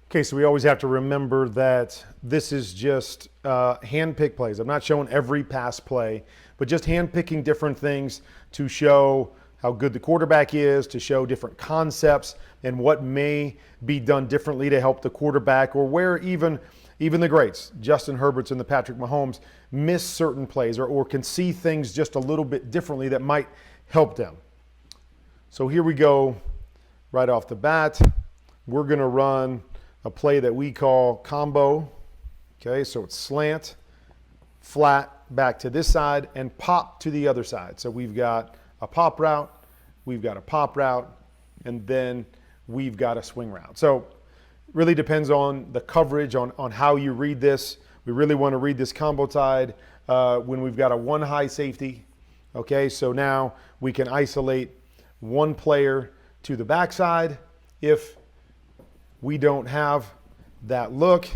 Okay, so we always have to remember that this is just hand-picked plays. I'm not showing every pass play, but just hand-picking different things to show how good the quarterback is, to show different concepts and what may be done differently to help the quarterback, or where even the greats, Justin Herberts and the Patrick Mahomes, miss certain plays or can see things just a little bit differently that might help them. So here we go right off the bat. We're going to run a play that we call combo. Okay, so it's slant, flat, back to this side, and pop to the other side. So we've got a pop route, we've got a pop route, and then we've got a swing route. So it really depends on the coverage, on how you read this. We really want to read this combo side when we've got a one high safety. Okay, so now we can isolate one player to the backside if we don't have that look,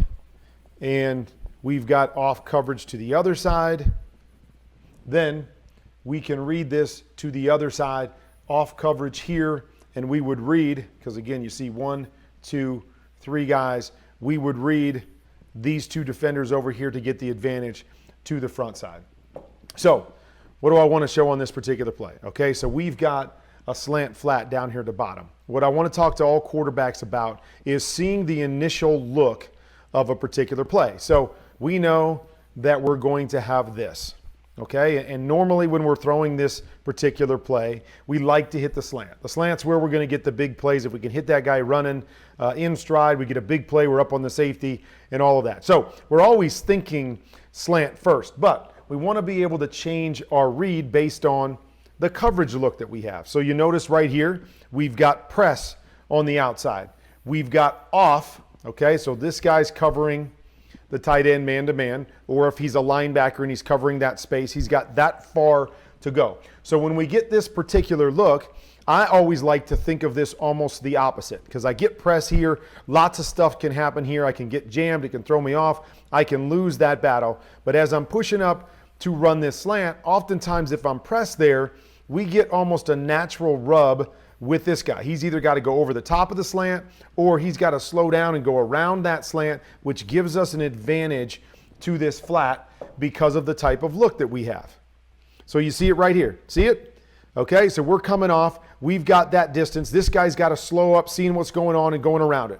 and we've got off coverage to the other side. Then we can read this to the other side, off coverage here, and we would read, because again, you see 1, 2, 3 guys, we would read these two defenders over here to get the advantage to the front side. So what do I want to show on this particular play? Okay, so we've got a slant flat down here at the bottom. What I want to talk to all quarterbacks about is seeing the initial look of a particular play. So we know that we're going to have this, okay? And normally when we're throwing this particular play, we like to hit the slant. The slant's where we're going to get the big plays. If we can hit that guy running in stride, we get a big play, we're up on the safety and all of that. So we're always thinking slant first, but we want to be able to change our read based on the coverage look that we have. So you notice right here, we've got press on the outside. We've got off, okay? So this guy's covering the tight end man-to-man, or if he's a linebacker and he's covering that space, he's got that far to go. So when we get this particular look, I always like to think of this almost the opposite, because I get press here, lots of stuff can happen here. I can get jammed, it can throw me off, I can lose that battle. But as I'm pushing up to run this slant, oftentimes if I'm pressed there, we get almost a natural rub with this guy. He's either got to go over the top of the slant or he's got to slow down and go around that slant, which gives us an advantage to this flat because of the type of look that we have. So you see it right here. See it? Okay, so we're coming off. We've got that distance. This guy's got to slow up, seeing what's going on and going around it.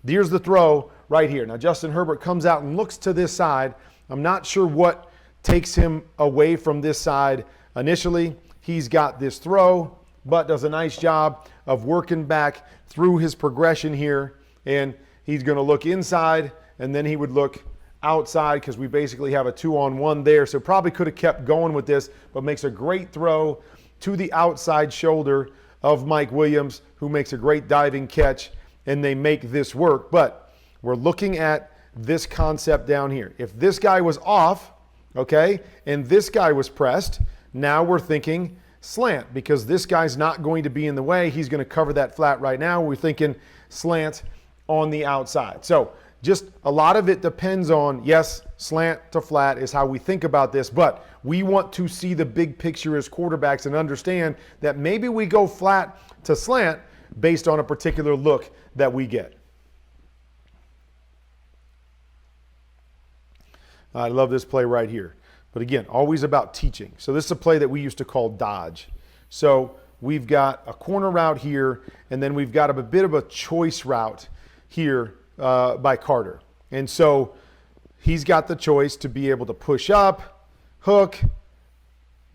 Here's the throw right here. Now Justin Herbert comes out and looks to this side. I'm not sure what takes him away from this side initially. He's got this throw, but does a nice job of working back through his progression here. And he's going to look inside, and then he would look outside, because we basically have a 2-on-1 there. So probably could have kept going with this, but makes a great throw to the outside shoulder of Mike Williams, who makes a great diving catch, and they make this work. But we're looking at this concept down here. If this guy was off, okay, and this guy was pressed, now we're thinking slant, because this guy's not going to be in the way. He's going to cover that flat right now. We're thinking slant on the outside. So just a lot of it depends on, yes, slant to flat is how we think about this, but we want to see the big picture as quarterbacks and understand that maybe we go flat to slant based on a particular look that we get. I love this play right here. But again, always about teaching. So this is a play that we used to call dodge. So we've got a corner route here, and then we've got a bit of a choice route here by Carter. And so he's got the choice to be able to push up, hook,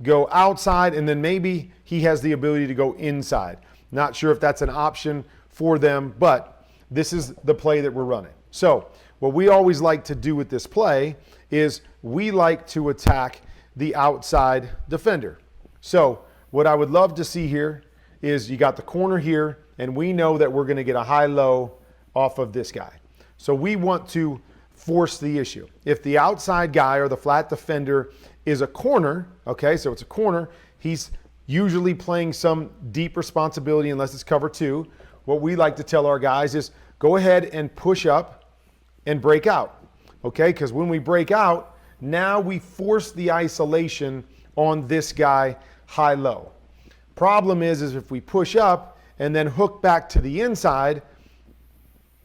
go outside, and then maybe he has the ability to go inside. Not sure if that's an option for them, but this is the play that we're running. So what we always like to do with this play is we like to attack the outside defender. So what I would love to see here is you got the corner here, and we know that we're going to get a high-low off of this guy. So we want to force the issue. If the outside guy or the flat defender is a corner, okay, so it's a corner, he's usually playing some deep responsibility unless it's cover two. What we like to tell our guys is go ahead and push up and break out. Okay, because when we break out, now we force the isolation on this guy high-low. Problem is if we push up and then hook back to the inside,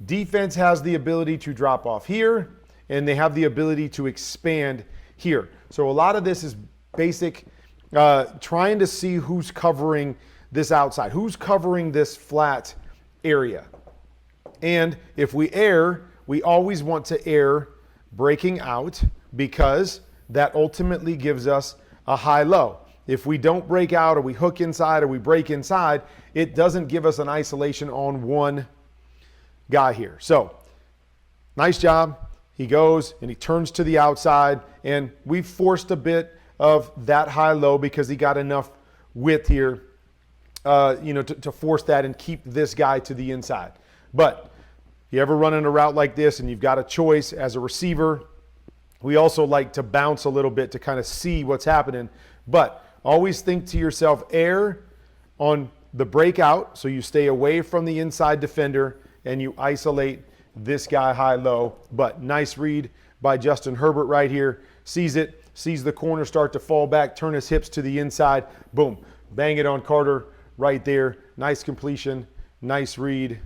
Defense has the ability to drop off here, and they have the ability to expand here. So a lot of this is basic, trying to see who's covering this outside, who's covering this flat area. And if we err, we always want to err breaking out, because that ultimately gives us a high-low. If we don't break out, or we hook inside, or we break inside, it doesn't give us an isolation on one guy here. So nice job. He goes and he turns to the outside, and we forced a bit of that high-low because he got enough width here, to force that and keep this guy to the inside. But you ever run in a route like this and you've got a choice as a receiver, we also like to bounce a little bit to kind of see what's happening. But always think to yourself, err on the breakout, so you stay away from the inside defender and you isolate this guy high-low. But nice read by Justin Herbert right here. Sees it, sees the corner start to fall back, turn his hips to the inside. Boom. Bang it on Carter right there. Nice completion. Nice read.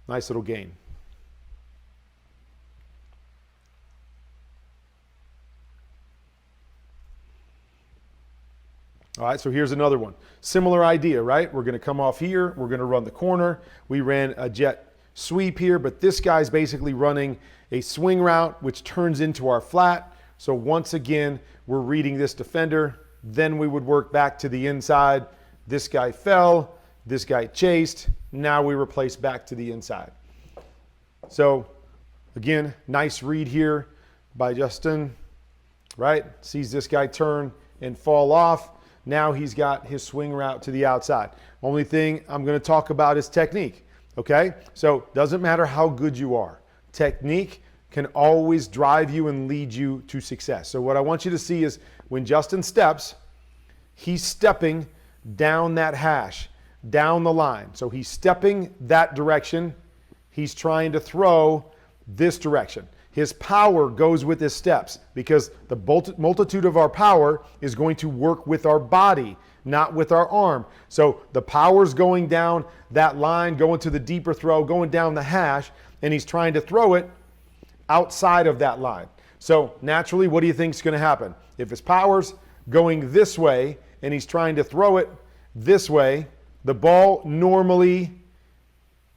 Nice little gain. All right, so here's another one. Similar idea, right? We're going to come off here. We're going to run the corner. We ran a jet sweep here, but this guy's basically running a swing route, which turns into our flat. So once again, we're reading this defender. Then we would work back to the inside. This guy fell. This guy chased. Now we replace back to the inside. So again, nice read here by Justin, right? Sees this guy turn and fall off. Now he's got his swing route to the outside. Only thing I'm going to talk about is technique, okay? So doesn't matter how good you are. Technique can always drive you and lead you to success. So what I want you to see is when Justin steps, he's stepping down that hash, down the line. So he's stepping that direction. He's trying to throw this direction. His power goes with his steps, because the multitude of our power is going to work with our body, not with our arm. So the power's going down that line, going to the deeper throw, going down the hash, and he's trying to throw it outside of that line. So naturally, what do you think is going to happen? If his power's going this way and he's trying to throw it this way, the ball normally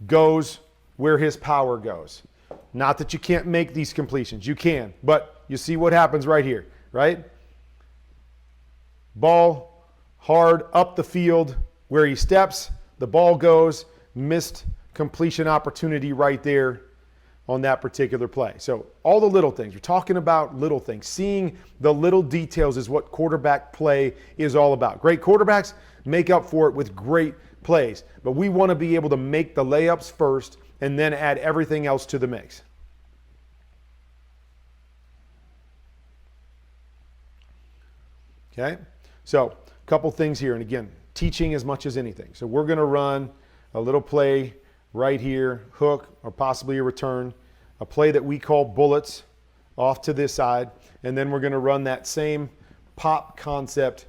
goes where his power goes. Not that you can't make these completions. You can. But you see what happens right here, right? Ball hard up the field where he steps. The ball goes. Missed completion opportunity right there on that particular play. So all the little things. We're talking about little things. Seeing the little details is what quarterback play is all about. Great quarterbacks make up for it with great plays. But we want to be able to make the layups first and then add everything else to the mix. Okay, so a couple things here. And again, teaching as much as anything. So we're going to run a little play right here, hook or possibly a return, a play that we call bullets off to this side. And then we're going to run that same pop concept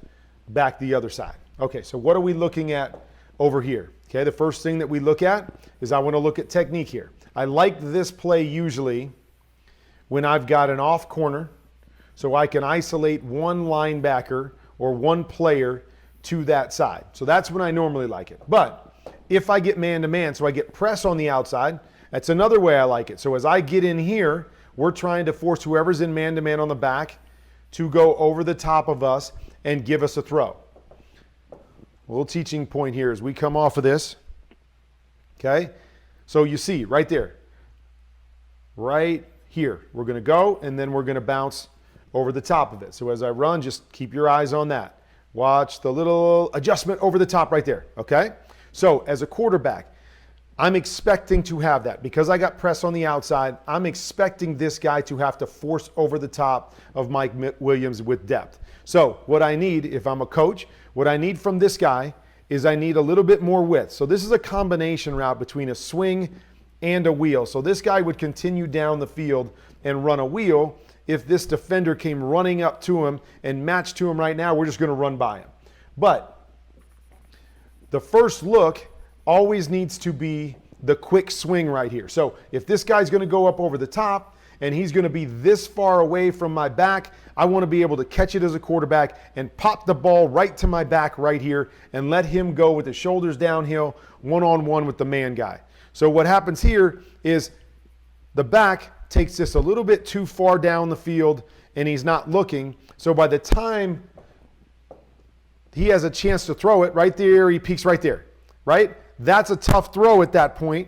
back the other side. Okay, so what are we looking at over here? Okay, the first thing that we look at is I want to look at technique here. I like this play usually when I've got an off corner, so I can isolate one linebacker or one player to that side. So that's when I normally like it. But if I get man-to-man, so I get press on the outside, that's another way I like it. So as I get in here, we're trying to force whoever's in man-to-man on the back to go over the top of us and give us a throw. A little teaching point here as we come off of this. Okay, so you see right there, right here, we're going to go and then we're going to bounce over the top of it. So as I run, just keep your eyes on that. Watch the little adjustment over the top right there. Okay, so as a quarterback, I'm expecting to have that because I got press on the outside. I'm expecting this guy to have to force over the top of Mike Williams with depth. So what I need, if I'm a coach, what I need from this guy is I need a little bit more width. So this is a combination route between a swing and a wheel. So this guy would continue down the field and run a wheel. If this defender came running up to him and matched to him right now, we're just going to run by him. But the first look always needs to be the quick swing right here. So if this guy's going to go up over the top and he's going to be this far away from my back, I want to be able to catch it as a quarterback and pop the ball right to my back right here and let him go with the shoulders downhill, one-on-one with the man guy. So what happens here is the back takes this a little bit too far down the field and he's not looking. So by the time he has a chance to throw it right there, he peeks right there, right? That's a tough throw at that point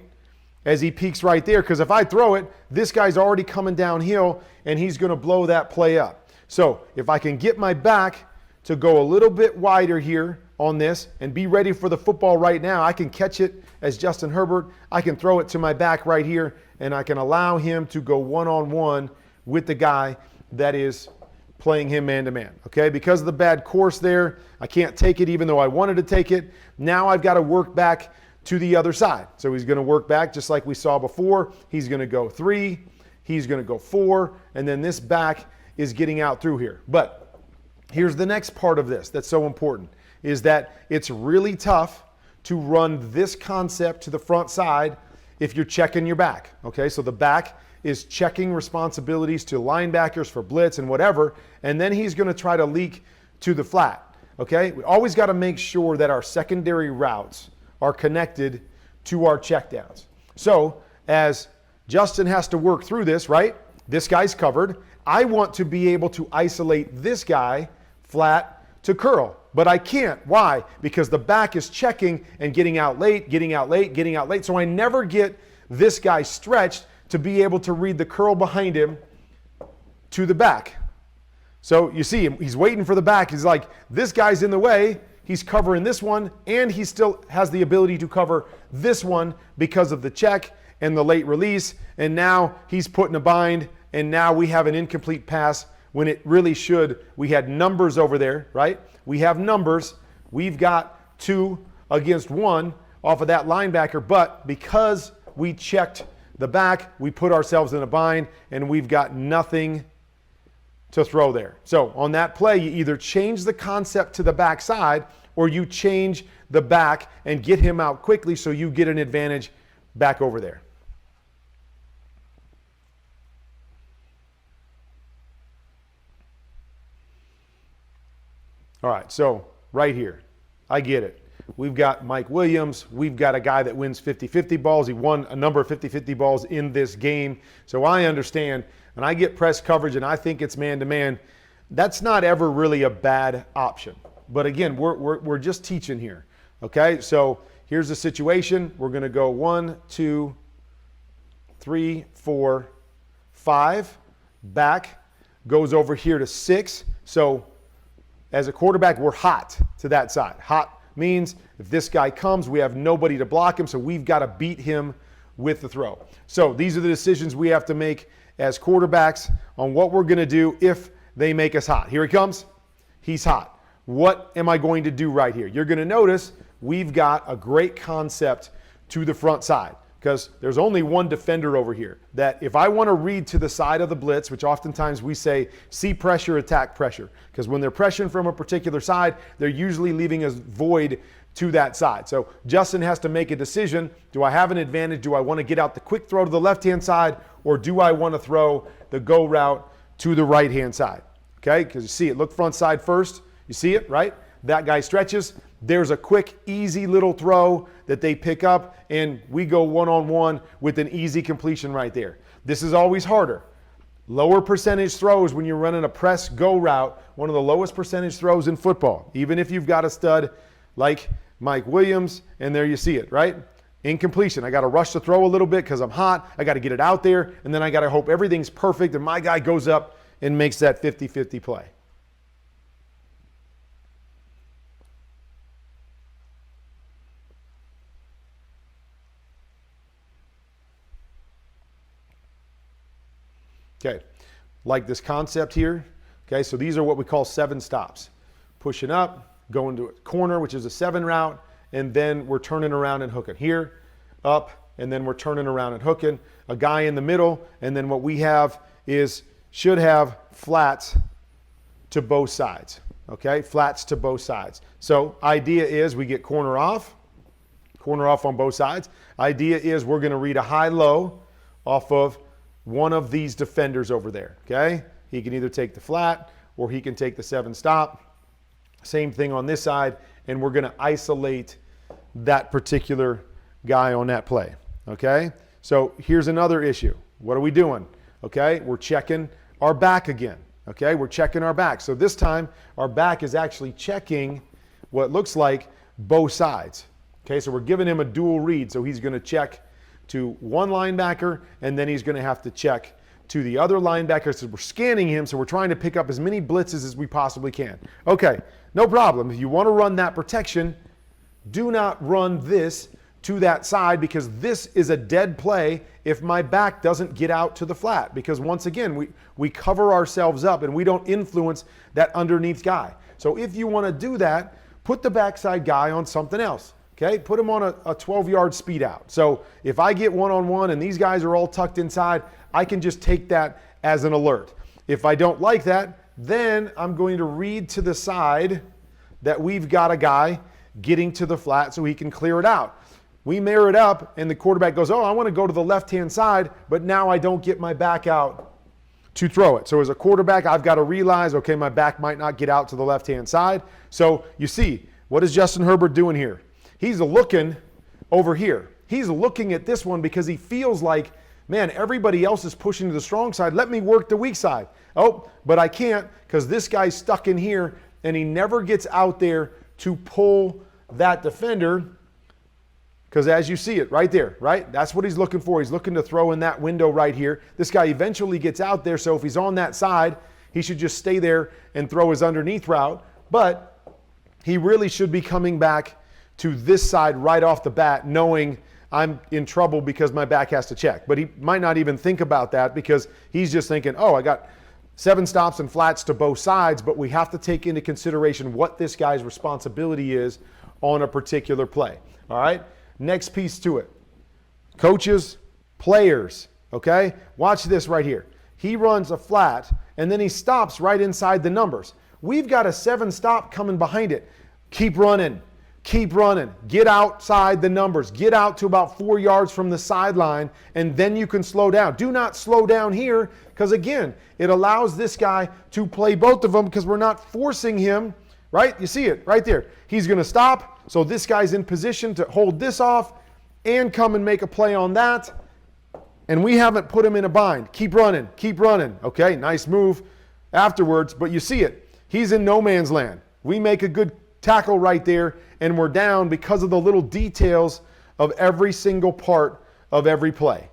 as he peeks right there, because if I throw it, this guy's already coming downhill and he's going to blow that play up. So if I can get my back to go a little bit wider here on this and be ready for the football right now, I can catch it as Justin Herbert. I can throw it to my back right here and I can allow him to go one-on-one with the guy that is playing him man-to-man, okay? Because of the bad course there, I can't take it even though I wanted to take it. Now I've got to work back to the other side. So he's going to work back just like we saw before. He's going to go 3, he's going to go 4, and then this back is getting out through here. But here's the next part of this that's so important, is that it's really tough to run this concept to the front side if you're checking your back, okay? So the back is checking responsibilities to linebackers for blitz and whatever, and then he's going to try to leak to the flat, okay? We always got to make sure that our secondary routes are connected to our checkdowns. So as Justin has to work through this, right? This guy's covered. I want to be able to isolate this guy flat to curl, but I can't. Why? Because the back is checking and getting out late, getting out late, getting out late. So I never get this guy stretched to be able to read the curl behind him to the back. So you see him, he's waiting for the back. He's like, this guy's in the way. He's covering this one, and he still has the ability to cover this one because of the check and the late release. And now he's put in a bind, and now we have an incomplete pass when it really should. We had numbers over there, right? We have numbers. We've got 2 against 1 off of that linebacker, but because we checked the back, we put ourselves in a bind, and we've got nothing to throw there. So on that play, you either change the concept to the backside or you change the back and get him out quickly so you get an advantage back over there. All right, so right here, I get it. We've got Mike Williams. We've got a guy that wins 50-50 balls. He won a number of 50-50 balls in this game. So I understand when I get press coverage and I think it's man-to-man, that's not ever really a bad option. But again, we're just teaching here, okay? So here's the situation. We're going to go 1, 2, 3, 4, 5. Back goes over here to 6. So as a quarterback, we're hot to that side. Hot means if this guy comes, we have nobody to block him, so we've got to beat him with the throw. So these are the decisions we have to make as quarterbacks on what we're going to do if they make us hot. Here he comes. He's hot. What am I going to do right here? You're going to notice we've got a great concept to the front side because there's only one defender over here that if I want to read to the side of the blitz, which oftentimes we say see pressure, attack pressure, because when they're pressuring from a particular side, they're usually leaving a void to that side. So Justin has to make a decision. Do I have an advantage? Do I want to get out the quick throw to the left-hand side, or do I want to throw the go route to the right-hand side? Okay, because you see it. Look front side first. You see it, right? That guy stretches. There's a quick, easy little throw that they pick up, and we go one-on-one with an easy completion right there. This is always harder. Lower percentage throws when you're running a press go route, one of the lowest percentage throws in football, even if you've got a stud like Mike Williams, and there you see it, right? Incompletion. I got to rush the throw a little bit because I'm hot. I got to get it out there, and then I got to hope everything's perfect, and my guy goes up and makes that 50-50 play. Okay, like this concept here. Okay, so these are what we call 7 stops. Pushing up, going to a corner, which is a 7 route, and then we're turning around and hooking. Here, up, and then we're turning around and hooking. A guy in the middle, and then what we have is, should have flats to both sides. Okay, flats to both sides. So idea is we get corner off, corner off on both sides. Idea is we're going to read a high-low off of one of these defenders over there, okay? He can either take the flat or he can take the 7-stop. Same thing on this side, and we're going to isolate that particular guy on that play, okay? So here's another issue. What are we doing? Okay, we're checking our back again, okay? We're checking our back. So this time, our back is actually checking what looks like both sides, okay? So we're giving him a dual read, so he's going to check to one linebacker, and then he's going to have to check to the other linebacker. So we're scanning him, so we're trying to pick up as many blitzes as we possibly can. Okay, no problem. If you want to run that protection, do not run this to that side, because this is a dead play if my back doesn't get out to the flat, because once again, we cover ourselves up and we don't influence that underneath guy. So if you want to do that, put the backside guy on something else. Okay, put him on a 12-yard speed out. So if I get one-on-one and these guys are all tucked inside, I can just take that as an alert. If I don't like that, then I'm going to read to the side that we've got a guy getting to the flat so he can clear it out. We mirror it up and the quarterback goes, oh, I want to go to the left-hand side, but now I don't get my back out to throw it. So as a quarterback, I've got to realize, okay, my back might not get out to the left-hand side. So you see, what is Justin Herbert doing here? He's looking over here. He's looking at this one because he feels like, man, everybody else is pushing to the strong side. Let me work the weak side. Oh, but I can't because this guy's stuck in here and he never gets out there to pull that defender, because as you see it right there, right? That's what he's looking for. He's looking to throw in that window right here. This guy eventually gets out there, so if he's on that side, he should just stay there and throw his underneath route. But he really should be coming back to this side right off the bat, knowing I'm in trouble because my back has to check. But he might not even think about that because he's just thinking, oh, I got 7 stops and flats to both sides, but we have to take into consideration what this guy's responsibility is on a particular play. All right? Next piece to it. Coaches, players, okay? Watch this right here. He runs a flat, and then he stops right inside the numbers. We've got a 7-stop coming behind it. Keep running. Keep running. Get outside the numbers. Get out to about 4 yards from the sideline, and then you can slow down. Do not slow down here because, again, it allows this guy to play both of them because we're not forcing him, right? You see it right there. He's going to stop, so this guy's in position to hold this off and come and make a play on that, and we haven't put him in a bind. Keep running. Keep running. Okay, nice move afterwards, but you see it. He's in no man's land. We make a good tackle right there, and we're down because of the little details of every single part of every play.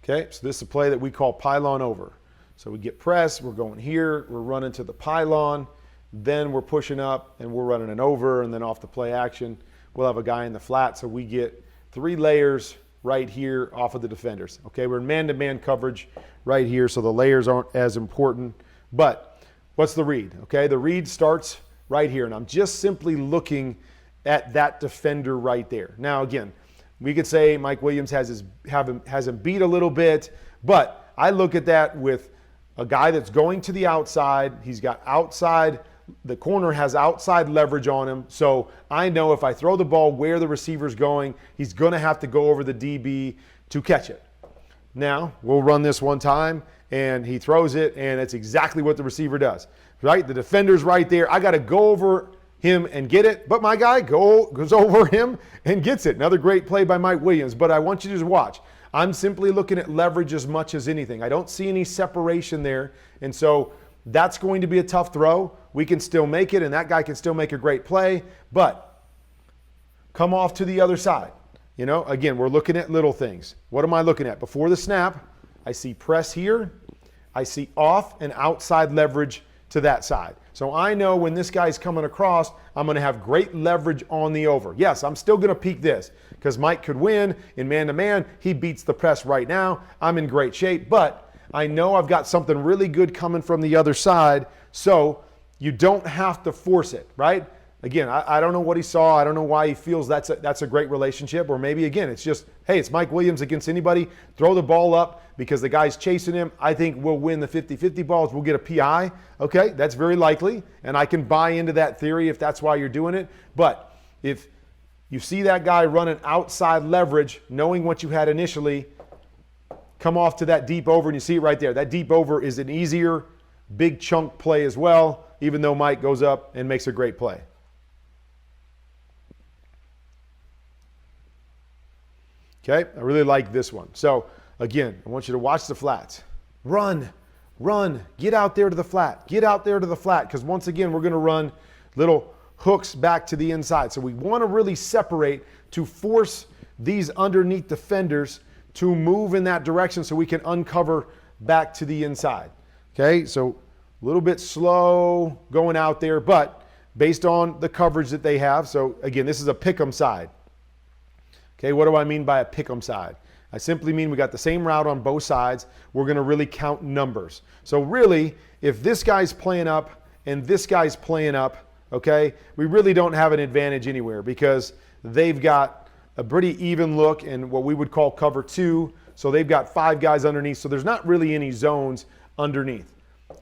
Okay, so this is a play that we call pylon over. So we get press, we're going here, we're running to the pylon, then we're pushing up and we're running an over, and then off the play action, we'll have a guy in the flat, so we get 3 layers right here off of the defenders. Okay, we're in man-to-man coverage right here, so the layers aren't as important. But what's the read? Okay, the read starts right here, and I'm just simply looking at that defender right there. Now, again, we could say Mike Williams has him beat a little bit, but I look at that with a guy that's going to the outside. He's got outside. The corner has outside leverage on him, so I know if I throw the ball where the receiver's going, he's going to have to go over the DB to catch it. Now, we'll run this one time, and he throws it, and it's exactly what the receiver does, right? The defender's right there. I got to go over him and get it, but my guy goes over him and gets it. Another great play by Mike Williams, but I want you to just watch. I'm simply looking at leverage as much as anything. I don't see any separation there, and so that's going to be a tough throw. We can still make it, and that guy can still make a great play, but come off to the other side. You know, again, we're looking at little things. What am I looking at? Before the snap, I see press here. I see off and outside leverage to that side. So I know when this guy's coming across, I'm going to have great leverage on the over. Yes, I'm still going to peek this because Mike could win in man-to-man. He beats the press right now. I'm in great shape, but I know I've got something really good coming from the other side, so you don't have to force it, right? Again, I don't know what he saw. I don't know why he feels that's a great relationship. Or maybe, again, it's just, hey, it's Mike Williams against anybody. Throw the ball up because the guy's chasing him. I think we'll win the 50-50 balls. We'll get a PI. Okay, that's very likely. And I can buy into that theory if that's why you're doing it. But if you see that guy running outside leverage, knowing what you had initially, come off to that deep over, and you see it right there. That deep over is an easier, big chunk play as well, even though Mike goes up and makes a great play. Okay, I really like this one. So, again, I want you to watch the flats. Run, get out there to the flat. Get out there to the flat, because once again, we're going to run little hooks back to the inside. So we want to really separate to force these underneath defenders to move in that direction so we can uncover back to the inside. Okay, so a little bit slow going out there, but based on the coverage that they have. So, again, this is a pick-em side. Okay, what do I mean by a pick-em side? I simply mean we got the same route on both sides. We're going to really count numbers. So really, if this guy's playing up and this guy's playing up, okay, we really don't have an advantage anywhere because they've got a pretty even look in what we would call cover 2. So they've got 5 guys underneath. So there's not really any zones underneath.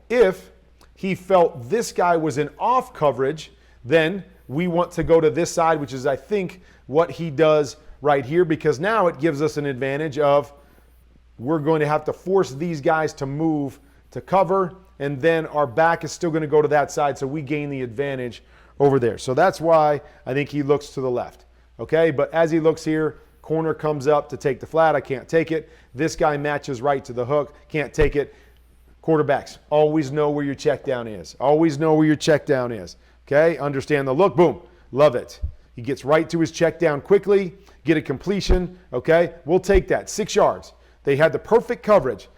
If he felt this guy was in off coverage, then we want to go to this side, which is, I think, what he does right here, because now it gives us an advantage of we're going to have to force these guys to move to cover, and then our back is still going to go to that side, so we gain the advantage over there. So that's why I think he looks to the left. Okay, but as he looks here, corner comes up to take the flat. I can't take it. This guy matches right to the hook. Can't take it. Quarterbacks, always know where your check down is. Always know where your check down is. Okay, understand the look. Boom, love it. He gets right to his check down quickly. Get a completion, okay? We'll take that. 6 yards. They had the perfect coverage.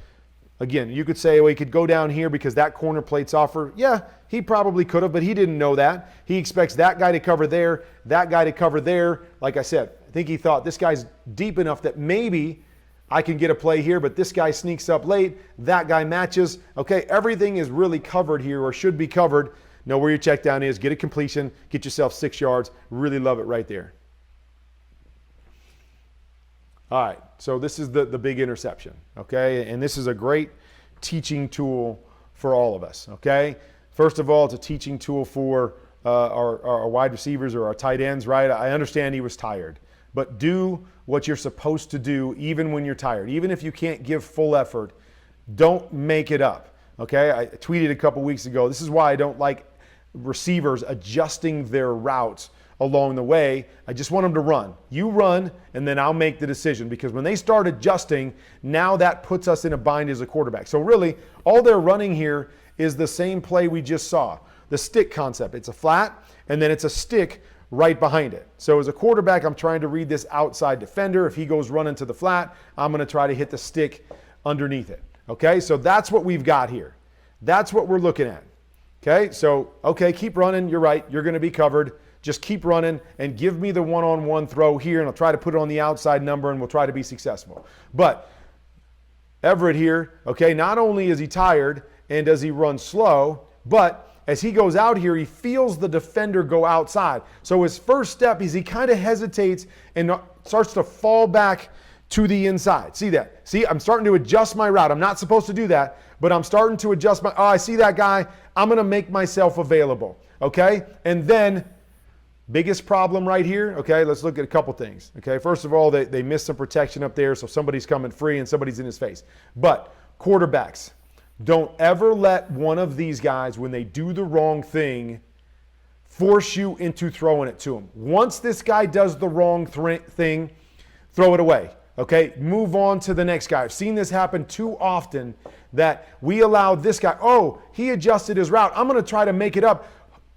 Again, you could say, well, he could go down here because that corner plate's offer. Yeah, he probably could have, but he didn't know that. He expects that guy to cover there, that guy to cover there. Like I said, I think he thought this guy's deep enough that maybe I can get a play here, but this guy sneaks up late. That guy matches. Okay, everything is really covered here or should be covered. Know where your check down is. Get a completion. Get yourself 6 yards. Really love it right there. All right, so this is the big interception, okay? And this is a great teaching tool for all of us, okay? First of all, it's a teaching tool for our wide receivers or our tight ends, right? I understand he was tired, but do what you're supposed to do even when you're tired. Even if you can't give full effort, don't make it up, okay? I tweeted a couple weeks ago, this is why I don't like receivers adjusting their routes along the way. I just want them to run. You run, and then I'll make the decision, because when they start adjusting, now that puts us in a bind as a quarterback. So really, all they're running here is the same play we just saw. The stick concept. It's a flat, and then it's a stick right behind it. So as a quarterback, I'm trying to read this outside defender. If he goes running to the flat, I'm going to try to hit the stick underneath it. Okay, so that's what we've got here. That's what we're looking at. Okay, so, okay, keep running. You're right. You're going to be covered. Just keep running and give me the one-on-one throw here, and I'll try to put it on the outside number, and we'll try to be successful. But Everett here, okay, not only is he tired and does he run slow, but as he goes out here, he feels the defender go outside. So his first step is he kind of hesitates and starts to fall back to the inside. See that? See, I'm starting to adjust my route. I'm not supposed to do that, but I'm starting to adjust my, I see that guy. I'm going to make myself available, okay? And then biggest problem right here, okay, let's look at a couple things. Okay, first of all, they missed some protection up there, so somebody's coming free and somebody's in his face. But quarterbacks, don't ever let one of these guys, when they do the wrong thing, force you into throwing it to him. Once this guy does the wrong thing, throw it away. Okay, move on to the next guy. I've seen this happen too often that we allow this guy, oh, he adjusted his route. I'm going to try to make it up,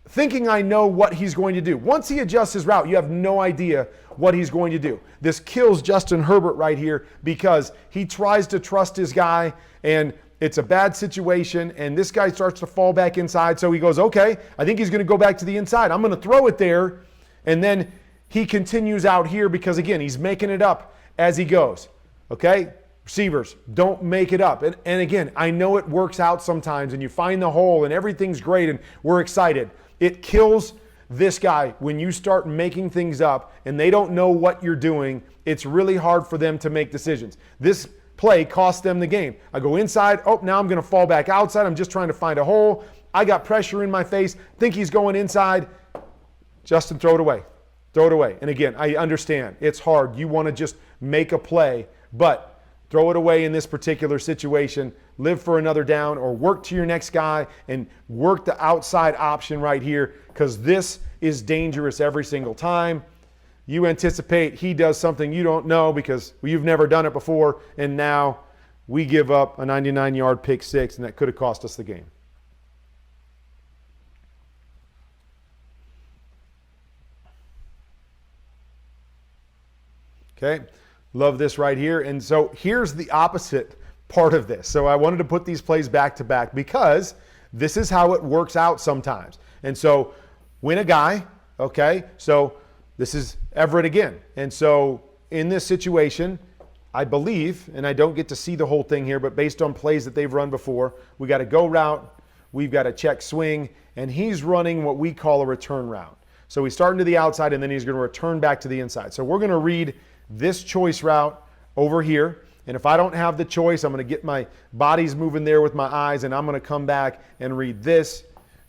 thinking I know what he's going to do. Once he adjusts his route, you have no idea what he's going to do. This kills Justin Herbert right here because he tries to trust his guy, and it's a bad situation, and this guy starts to fall back inside. So he goes, okay, I think he's going to go back to the inside. I'm going to throw it there, and then he continues out here because, again, he's making it up as he goes. Okay? Receivers, don't make it up. And again, I know it works out sometimes, and you find the hole, and everything's great, and we're excited. It kills this guy, when you start making things up and they don't know what you're doing, it's really hard for them to make decisions. This play cost them the game. I go inside. Oh, now I'm going to fall back outside. I'm just trying to find a hole. I got pressure in my face. Think he's going inside. Justin, throw it away. Throw it away. And again, I understand. It's hard. You want to just make a play, but throw it away in this particular situation. Live for another down or work to your next guy and work the outside option right here because this is dangerous every single time. You anticipate he does something you don't know because you've never done it before, and now we give up a 99-yard pick six, and that could have cost us the game. Okay, love this right here. And so here's the opposite part of this. So I wanted to put these plays back to back because this is how it works out sometimes. And so win a guy, okay, so this is Everett again. And so in this situation, I believe, and I don't get to see the whole thing here, but based on plays that they've run before, we got a go route, we've got a check swing, and he's running what we call a return route. So he's starting to the outside, and then he's going to return back to the inside. So we're going to read this choice route over here. And if I don't have the choice, I'm going to get my bodies moving there with my eyes, and I'm going to come back and read this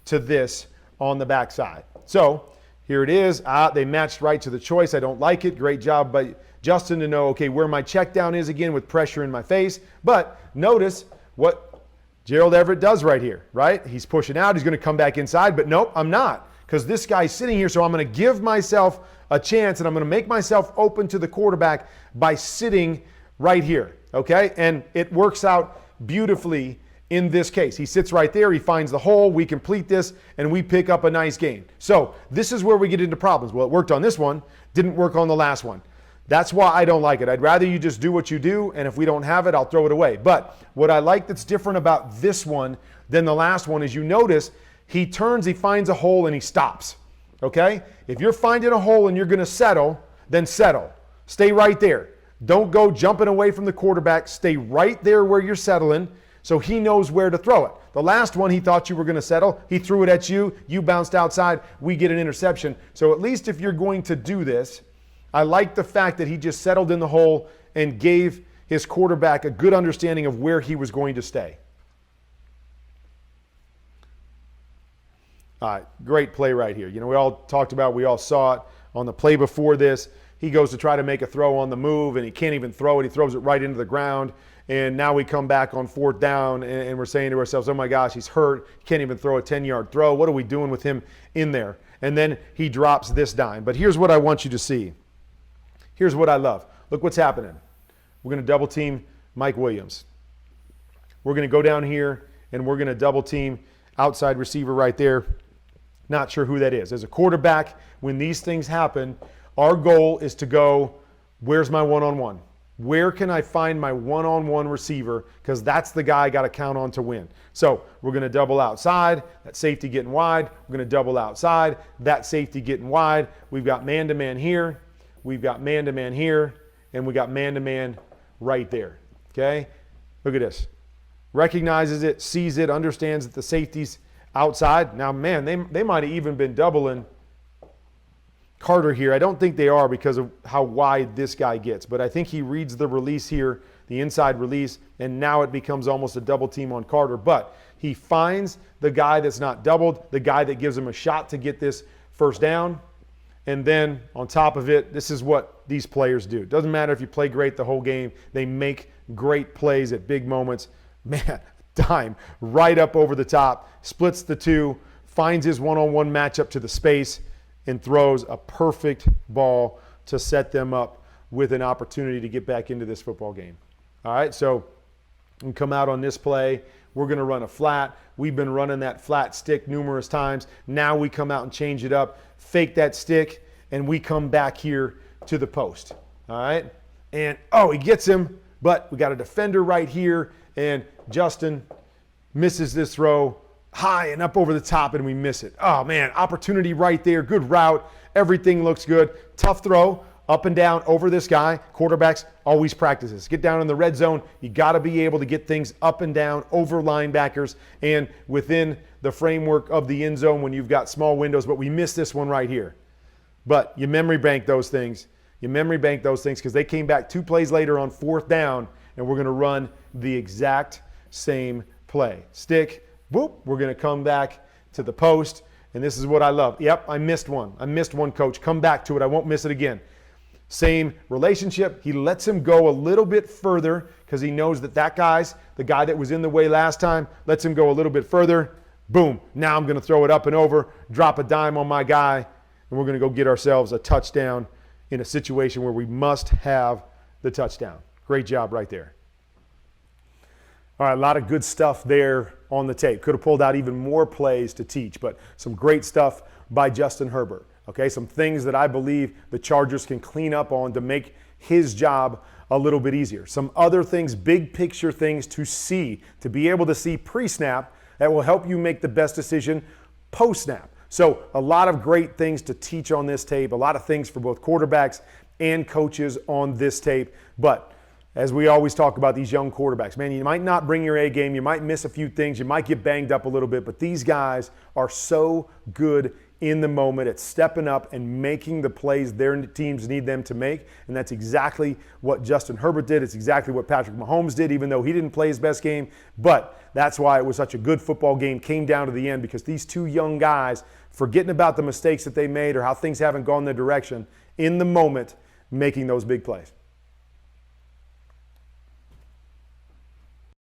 to this on the backside. So here it is. They matched right to the choice. I don't like it. Great job by Justin to know, okay, where my check down is again with pressure in my face. But notice what Gerald Everett does right here, right? He's pushing out. He's going to come back inside, but nope, I'm not because this guy's sitting here. So I'm going to give myself a chance, and I'm going to make myself open to the quarterback by sitting right here, okay? And it works out beautifully in this case. He sits right there, he finds the hole, we complete this, and we pick up a nice gain. So this is where we get into problems. Well, it worked on this one, didn't work on the last one. That's why I don't like it. I'd rather you just do what you do, and if we don't have it, I'll throw it away. But what I like that's different about this one than the last one is you notice he turns, he finds a hole, and he stops, okay? If you're finding a hole and you're going to settle, then settle. Stay right there. Don't go jumping away from the quarterback. Stay right there where you're settling so he knows where to throw it. The last one, he thought you were going to settle. He threw it at you. You bounced outside. We get an interception. So at least if you're going to do this, I like the fact that he just settled in the hole and gave his quarterback a good understanding of where he was going to stay. All right, great play right here. You know, we all talked about, we all saw it on the play before this. He goes to try to make a throw on the move, and he can't even throw it. He throws it right into the ground. And now we come back on fourth down, and we're saying to ourselves, oh my gosh, he's hurt. He can't even throw a 10-yard throw. What are we doing with him in there? And then he drops this dime. But here's what I want you to see. Here's what I love. Look what's happening. We're going to double team Mike Williams. We're going to go down here, and we're going to double team outside receiver right there. Not sure who that is. As a quarterback, when these things happen, our goal is to go, where's my one-on-one? Where can I find my one-on-one receiver? Because that's the guy I got to count on to win. So we're going to double outside. That safety getting wide. We're going to double outside. That safety getting wide. We've got man-to-man here. We've got man-to-man here. And we got man-to-man right there. Okay? Look at this. Recognizes it, sees it, understands that the safety's outside. Now, man, they might have even been doubling Carter here. I don't think they are because of how wide this guy gets, but I think he reads the release here, the inside release, and now it becomes almost a double team on Carter. But he finds the guy that's not doubled, the guy that gives him a shot to get this first down, and then on top of it, this is what these players do. It doesn't matter if you play great the whole game. They make great plays at big moments. Man, dime right up over the top, splits the two, finds his one-on-one matchup to the space, and throws a perfect ball to set them up with an opportunity to get back into this football game. All right, so we come out on this play. We're going to run a flat. We've been running that flat stick numerous times. Now we come out and change it up, fake that stick, and we come back here to the post. All right, and he gets him, but we got a defender right here, and Justin misses this throw high and up over the top, and we miss it. Oh, man, opportunity right there. Good route. Everything looks good. Tough throw up and down over this guy. Quarterbacks always practice this. Get down in the red zone. You got to be able to get things up and down over linebackers and within the framework of the end zone when you've got small windows. But we missed this one right here. But you memory bank those things. You memory bank those things because they came back 2 plays later on 4th down, and we're going to run the exact same play. Stick, whoop, we're going to come back to the post, and this is what I love. Yep, I missed one, coach. Come back to it. I won't miss it again. Same relationship. He lets him go a little bit further because he knows that guy's the guy that was in the way last time. Lets him go a little bit further. Boom. Now I'm going to throw it up and over, drop a dime on my guy, and we're going to go get ourselves a touchdown in a situation where we must have the touchdown. Great job right there. All right, a lot of good stuff there on the tape. Could have pulled out even more plays to teach, but some great stuff by Justin Herbert. Okay, some things that I believe the Chargers can clean up on to make his job a little bit easier. Some other things, big picture things to see, to be able to see pre-snap that will help you make the best decision post-snap. So a lot of great things to teach on this tape, a lot of things for both quarterbacks and coaches on this tape. But as we always talk about these young quarterbacks, man, you might not bring your A game, you might miss a few things, you might get banged up a little bit, but these guys are so good in the moment at stepping up and making the plays their teams need them to make. And that's exactly what Justin Herbert did. It's exactly what Patrick Mahomes did, even though he didn't play his best game. But that's why it was such a good football game. Came down to the end because these 2 young guys, forgetting about the mistakes that they made or how things haven't gone their direction, in the moment, making those big plays.